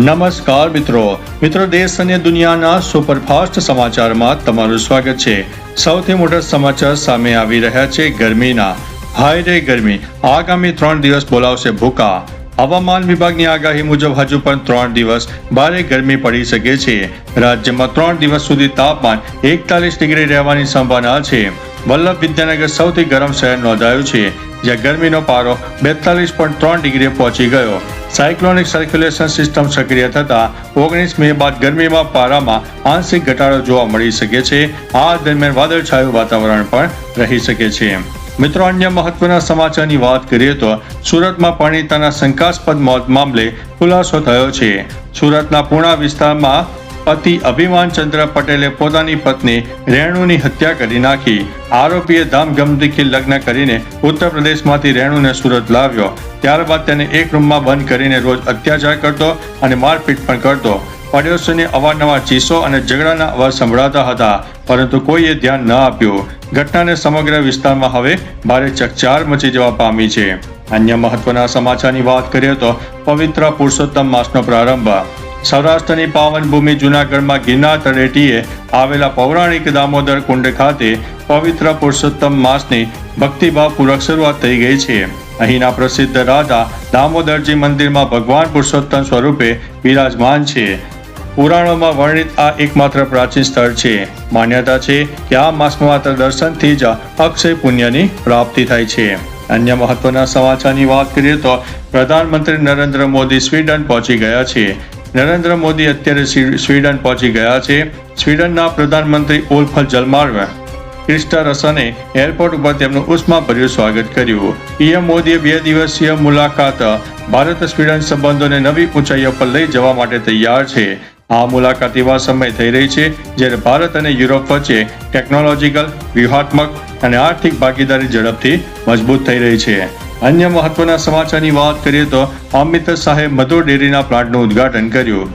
નમસ્કાર મિત્રો દેશ અને દુનિયાના સુપરફાસ્ટ સમાચારમાં તમારું સ્વાગત છે। સૌથી મોટા સમાચાર સામે આવી રહ્યા છે ગરમીના। હાય રે ગરમી, આગામી 3 દિવસ બોલાવશે ભૂકા। હવામાન વિભાગની આગાહી મુજબ હજુ પણ 3 દિવસ ભારે ગરમી પડી શકે છે। રાજ્યમાં 3 દિવસ સુધી તાપમાન 41 ડિગ્રી રહેવાની સંભાવના છે। વલ્લભ વિદ્યાનગર સૌથી ગરમ શહેર નોંધાયું છે, જ્યાં ગરમીનો પારો 42.3 ડિગ્રીએ પહોંચી ગયો। સાયક્લોનિક સર્ક્યુલેશન સિસ્ટમ સક્રિય થતા 19 મે બાદ ગરમીમાં પારામાં આંશિક ઘટાડો જોવા મળી શકે છે। આ દરમિયાન વાદળછાયું વાતાવરણ પણ રહી શકે છે। મિત્રો, અન્ય મહત્વના સમાચારની વાત કરીએ તો સુરતમાં પરિણીતાના શંકાસ્પદ મોત મામલે ખુલાસો થયો છે। સુરતના પૂણા વિસ્તારમાં પતિ અભિમાનચંદ્ર પટેલે પોતાની પત્ની રેણુની હત્યા કરી નાખી। આરોપીએ ધામધમથી લગ્ન કરીને ઉત્તર પ્રદેશમાંથી રેણુને સુરત લાવ્યો। ત્યારબાદ તેને એક રૂમમાં બંધ કરીને રોજ અત્યાચાર કરતો અને મારપીટ પણ કરતો। પડોશીને અવારનવાર ચીસો અને ઝઘડાના અવાજ સંભળાતા હતા, પરંતુ કોઈએ ધ્યાન ન આપ્યું। ઘટનાને સમગ્ર વિસ્તારમાં હવે ભારે ચકચાર મચી જવા પામી છે। અન્ય મહત્વના સમાચારની વાત કરીએ તો પવિત્ર પુરુષોત્તમ માસનો પ્રારંભ। સૌરાષ્ટ્રની પાવન ભૂમિ જૂનાગઢમાં ગિરનાર તળેટીએ આવેલા પૌરાણિક દામોદર કુંડ ખાતે પવિત્ર પુરુષોત્તમ માસની ભક્તિભાવપૂર્વક શરૂઆત થઈ ગઈ છે। અહીંના પ્રસિદ્ધ રાધા દામોદરજી મંદિરમાં ભગવાન પુરુષોત્તમ સ્વરૂપે બિરાજમાન છે। પુરાણોમાં વર્ણિત આ એકમાત્ર પ્રાચીન સ્થળ છે। માન્યતા છે કે આ માસમાં માત્ર દર્શનથી જ અક્ષય પુણ્યની પ્રાપ્તિ થાય છે। અન્ય મહત્વના સમાચારની વાત કરીએ તો પ્રધાનમંત્રી નરેન્દ્ર મોદી સ્વીડન પહોંચી ગયા છે। નરેન્દ્ર મોદી અત્યારે સ્વીડન પહોંચી ગયા છે। સ્વીડનના પ્રધાનમંત્રી ઓલ્ફ જલમાર્વ ક્રિસ્ટરસને એરપોર્ટ ઉપર તેમનું ઉષ્માભર્યું સ્વાગત કર્યું। પીએમ મોદીએ 2 દિવસીય મુલાકાત ભારત સ્વીડન સંબંધોને નવી ઊંચાઈઓ પર લઈ જવા માટે તૈયાર છે। આ મુલાકાત એવા સમય થઈ રહી છે જ્યારે ભારત અને યુરોપ વચ્ચે ટેકનોલોજીકલ, વ્યૂહાત્મક અને આર્થિક ભાગીદારી ઝડપથી મજબૂત થઈ રહી છે। અન્ય મહત્વના સમાચારની વાત કરીએ તો અમિત શાહે મધુર ડેરીના પ્લાન્ટનું ઉદ્ઘાટન કર્યું।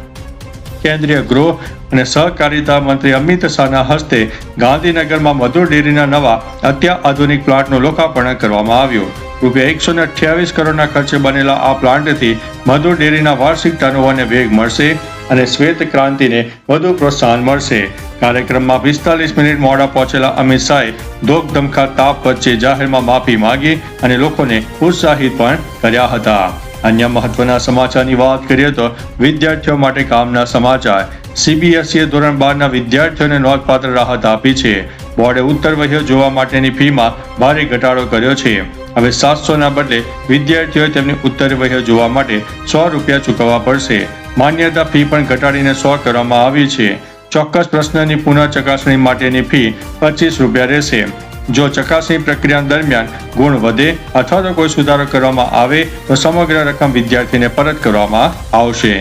કેન્દ્રીય ગૃહ અને સહકારિતા મંત્રી અમિત શાહના હસ્તે ગાંધીનગરમાં મધુર ડેરીના નવા અત્યાધુનિક પ્લાન્ટનું લોકાર્પણ કરવામાં આવ્યું। રૂપિયા 128 કરોડના ખર્ચે બનેલા આ પ્લાન્ટથી મધુર ડેરીના વાર્ષિક ટર્નઓવરને વેગ મળશે અને શ્વેત ક્રાંતિને વધુ પ્રોત્સાહન મળશે। કાર્યક્રમમાં 45 મિનિટ મોડા પહોંચેલા અમિત શાહે ધોકધમકા તાપ વચ્ચે જાહેરમાં માફી માંગી અને લોકોને ઉત્સાહિત પણ કર્યા હતા। અન્ય મહત્વના સમાચારની વાત કરીએ તો વિદ્યાર્થીઓ માટે કામના સમાચાર। સીબીએસઈએ ધોરણ 12ના વિદ્યાર્થીઓને નોંધપાત્ર રાહત આપી છે। બોર્ડે ઉત્તરવહીઓ જોવા માટેની ફીમાં ભારે ઘટાડો કર્યો છે। હવે 700ના બદલે વિદ્યાર્થીઓએ તેમની ઉત્તરવહીઓ જોવા માટે 100 રૂપિયા ચૂકવવા પડશે। માન્યતા ફી પણ ઘટાડીને 100 કરવામાં આવી છે। ચોક્કસ પ્રશ્નની પુનઃ ચકાસણી માટેની ફી 25 રૂપિયા રહેશે। જો ચકાસણી પ્રક્રિયા દરમિયાન ગુણ વધે અથવા તો કોઈ સુધારો કરવામાં આવે તો સમગ્ર રકમ વિદ્યાર્થીને પરત કરવામાં આવશે।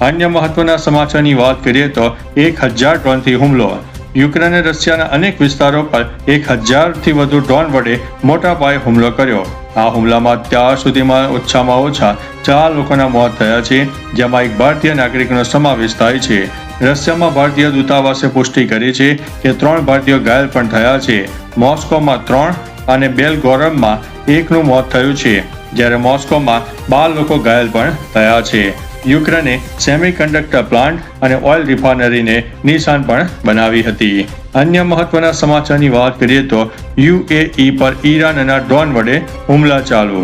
અન્ય મહત્વના સમાચારની વાત કરીએ તો 1000 ડ્રોનથી હુમલો। યુક્રેને રશિયાના અનેક વિસ્તારો પર 1000થી વધુ ડ્રોન વડે મોટા પાયે હુમલો કર્યો। આ હુમલામાં અત્યાર સુધીમાં ઓછામાં ઓછા 4 લોકોના મોત થયા છે, જેમાં એક ભારતીય નાગરિકનો સમાવેશ થાય છે। રશિયામાં ભારતીય દૂતાવાસે પુષ્ટિ કરી છે કે 3 ભારતીયો ઘાયલ પણ થયા છે। મોસ્કોમાં 3 અને બેલગોરોડમાં 1નું મોત થયું છે, જ્યારે મોસ્કોમાં 12 લોકો ઘાયલ પણ થયા છે। યુક્રેને સેમિકન્ડક્ટર પ્લાન્ટ અને ઓઇલ રિફાઇનરીને નિશાન પણ બનાવી હતી। અન્ય મહત્વના સમાચારની વાત કરીએ તો યુએઈ પર ઈરાનના ડ્રોન વડે હુમલા ચાલુ।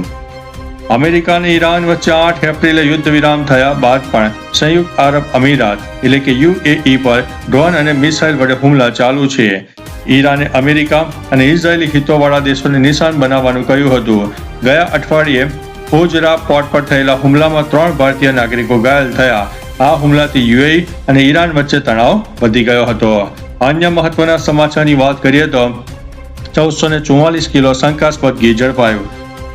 અમેરિકા અને ઈરાન વચ્ચે 8 એપ્રિલે યુદ્ધ વિરામ થયા બાદ પણ સંયુક્ત આરબ અમીરાત એટલે કે યુએઈ પર ડ્રોન અને મિસાઇલ વડે હુમલા ચાલુ છે। ઈરાને અમેરિકા અને ઇઝરાયેલી હિતોવાળા દેશોને નિશાન બનાવવાનું કહ્યું હતું। ગયા અઠવાડિયે હુજરા પોર્ટ પર થયેલા હુમલામાં 3 ભારતીય નાગરિકો ઘાયલ થયા। આ હુમલાથી યુએઈ અને ઈરાન વચ્ચે તણાવ વધી ગયો હતો। અન્ય મહત્વના સમાચારની વાત કરીએ તો 1444 કિલો શંકાસ્પદ ઘી ઝડપાયું।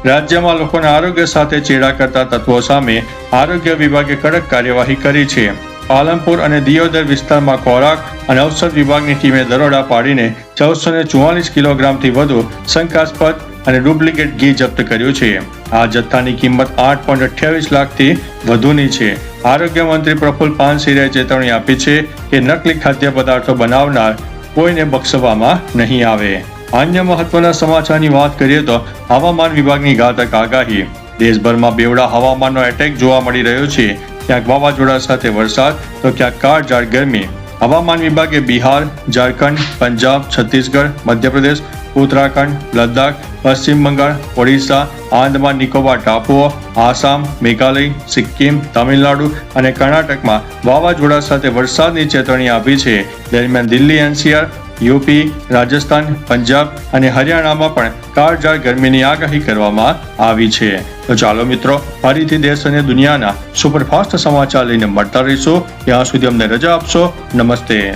રાજ્યમાં લોકોના આરોગ્ય સાથે ચેડા કરતા તત્વો સામે આરોગ્ય વિભાગે કડક કાર્યવાહી કરી છે। પાલનપુર અને દિયોદર વિસ્તારમાં ખોરાક અને ઔષધ વિભાગની ટીમે દરોડા પાડીને 1444 કિલોગ્રામથી વધુ શંકાસ્પદ અને ડુપ્લિકેટ ઘી જપ્ત કર્યું છે। આ જથ્થાની કિંમત 8.28 લાખથી વધુની છે। આરોગ્ય મંત્રી પ્રફુલ્લ પાનસેરિયાએ ચેતવણી આપી છે કે નકલી ખાદ્ય પદાર્થો બનાવનાર કોઈને બક્ષવામાં નહીં આવે। અન્ય મહત્વના સમાચારની વાત કરીએ તો હવામાન વિભાગની ઘાતક આગાહી। દેશભરમાં બેવડા હવામાનનો એટેક જોવા મળી રહ્યો છે। ક્યાંક વાવાઝોડા સાથે વરસાદ તો ક્યાંક કાળઝાળ ગરમી. હવામાન વિભાગે બિહાર, ઝારખંડ, પંજાબ, છત્તીસગઢ, મધ્યપ્રદેશ, ઉત્તરાખંડ, લદ્દાખ, પશ્ચિમ બંગાળ, ઓડિશા, આંદામાન નિકોબાર ટાપુઓ, આસામ, મેઘાલય, સિક્કિમ, તમિલનાડુ અને કર્ણાટકમાં વાવાઝોડા સાથે વરસાદની ચેતવણી આપી છે. દરમિયાન દિલ્હી, NCR, યુપી, રાજસ્થાન, પંજાબ અને હરિયાણામાં પણ કાળઝાળ ગરમીની આગાહી કરવામાં આવી છે. તો ચાલો મિત્રો, ફરીથી દેશ અને દુનિયાના સુપરફાસ્ટ સમાચાર લઈને મળતા રહીશું. ત્યાં સુધી અમને રજા આપશો. નમસ્તે.